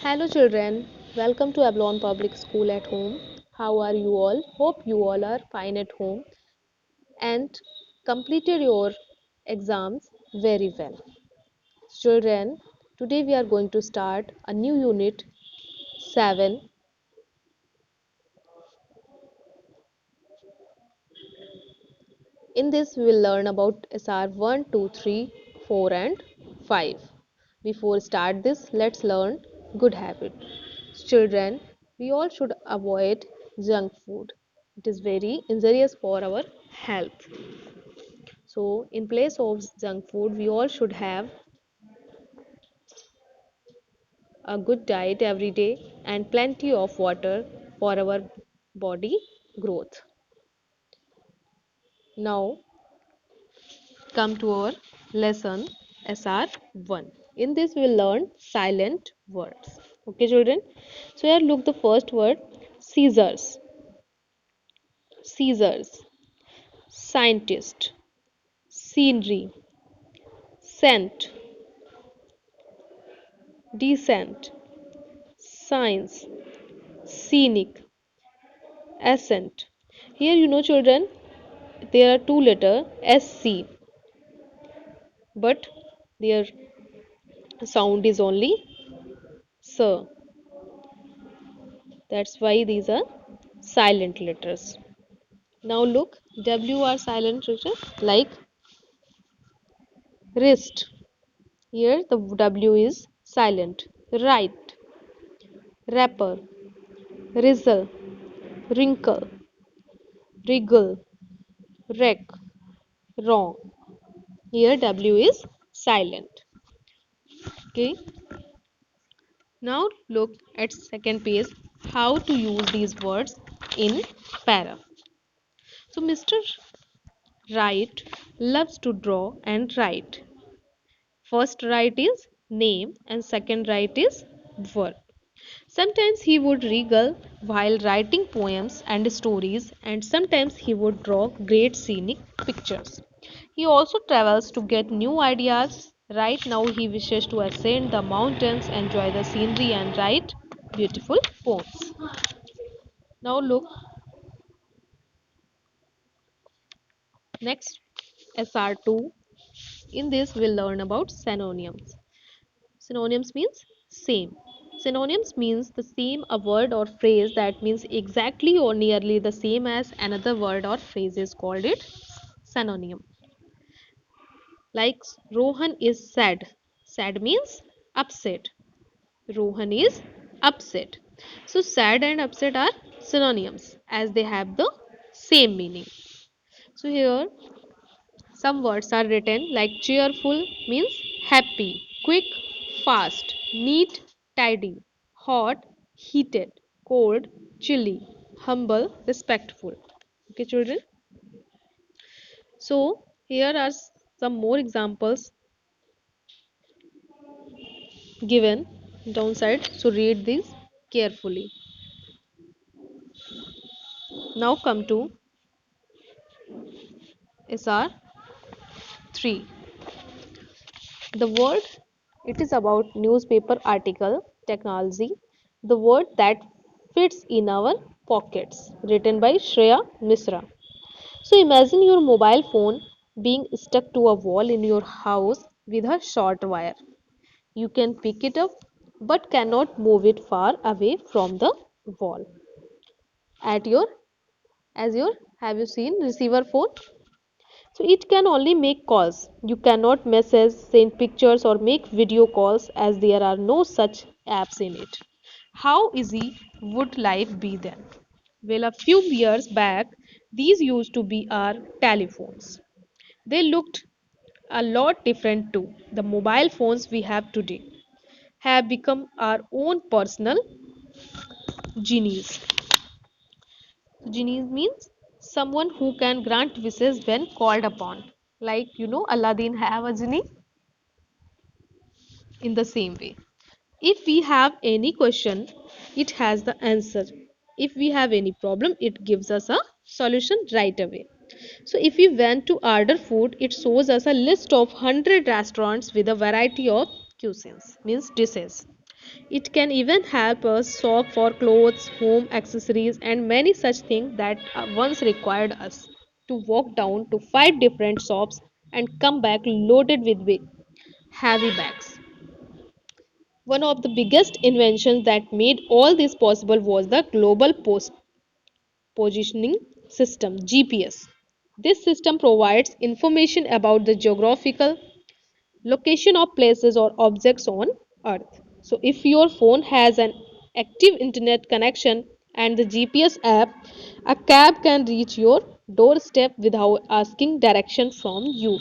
Hello children, welcome to Avalon Public School at home. How are you all? Hope you all are fine at home and completed your exams very well. Children, today we are going to start a new unit 7. In this we will learn about SR 1, 2, 3, 4 and 5. Before start this, let's learn good habit. Children, we all should avoid junk food. It is very injurious for our health. So, in place of junk food, we all should have a good diet every day and plenty of water for our body growth. Now, come to our lesson SR1. In this, we will learn silent words. Okay, children? So, here look the first word Caesars, Caesars, scientist, scenery, scent, descent, science, scenic, ascent. Here you know children there are two letter SC but their sound is only S. That's why these are silent letters. Now look W are silent letters like wrist. Here the W is silent. Right, wrapper, rizzle, wrinkle, wriggle, wreck, wrong. Here W is silent. Okay. Now look at second page how to use these words in para. So Mr. Wright loves to draw and write. First write is name and second write is verb. Sometimes he would wriggle while writing poems and stories, and sometimes he would draw great scenic pictures. He also travels to get new ideas. Right now, he wishes to ascend the mountains, enjoy the scenery, and write beautiful poems. Now, look next SR2. In this, we'll learn about synonyms. Synonyms means same. Synonyms means the same a word or phrase that means exactly or nearly the same as another word or phrase is called it synonym. Like Rohan is sad. Sad means upset. Rohan is upset. So sad and upset are synonyms as they have the same meaning. So here some words are written like cheerful means happy, quick, fast, neat, tidy, hot, heated, cold, chilly, humble, respectful. Okay, children. So here are some more examples given downside. So read these carefully. Now come to SR 3. The word it is about newspaper article technology, the word that fits in our pockets, written by Shreya Misra. So imagine your mobile phone being stuck to a wall in your house with a short wire. You can pick it up but cannot move it far away from the wall. At your as your have you seen receiver phone? So it can only make calls. You cannot message, send pictures or make video calls as there are no such apps in it. How easy would life be then? Well, a few years back, these used to be our telephones. They looked a lot different too. The mobile phones we have today have become our own personal genies. Genie means someone who can grant wishes when called upon. Like you know, Aladdin have a genie in the same way. If we have any question, it has the answer. If we have any problem, it gives us a solution right away. So if we went to order food, it shows us a list of 100 restaurants with a variety of cuisines, means dishes. It can even help us shop for clothes, home accessories, and many such things that once required us to walk down to five different shops and come back loaded with heavy bags. One of the biggest inventions that made all this possible was the Global Positioning System (GPS). This system provides information about the geographical location of places or objects on earth. So if your phone has an active internet connection and the GPS app, a cab can reach your doorstep without asking direction from you.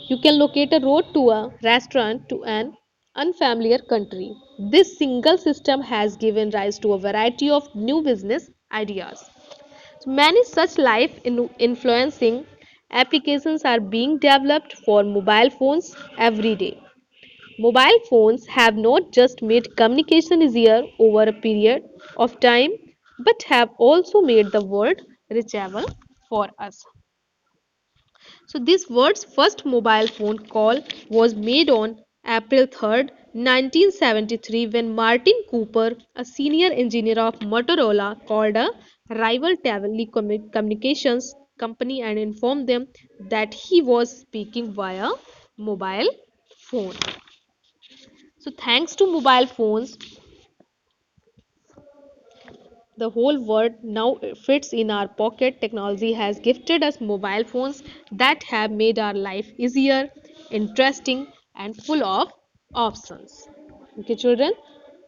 You can locate a road to a restaurant to an unfamiliar country. This single system has given rise to a variety of new business ideas. So many such life influencing applications are being developed for mobile phones every day. Mobile phones have not just made communication easier over a period of time but have also made the world reachable for us. So this world's first mobile phone call was made on April 3rd, 1973 when Martin Cooper, a senior engineer of Motorola, called a rival telecommunications company and informed them that he was speaking via mobile phone. So thanks to mobile phones, the whole world now fits in our pocket. Technology has gifted us mobile phones that have made our life easier, interesting, and full of options. Okay, children.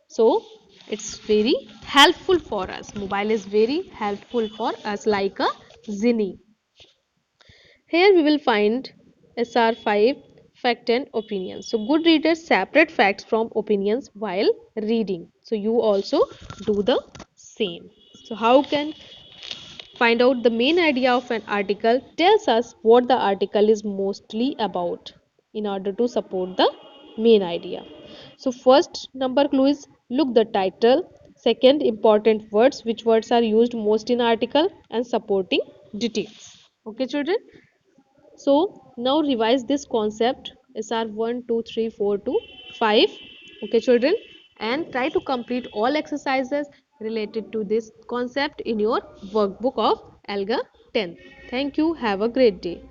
So it's very helpful for us. Mobile is very helpful for us, like a zini. Here we will find SR5 fact and opinion. So good readers separate facts from opinions while reading. So you also do the same. So how can find out the main idea of an article tells us what the article is mostly about in order to support the main idea. So first number clue is look the title, second important words, which words are used most in article, and supporting details. Okay children, so now revise this concept SR 1, 2, 3, 4 to 5. Okay children, and try to complete all exercises related to this concept in your workbook of Alga 10. Thank you. Have a great day.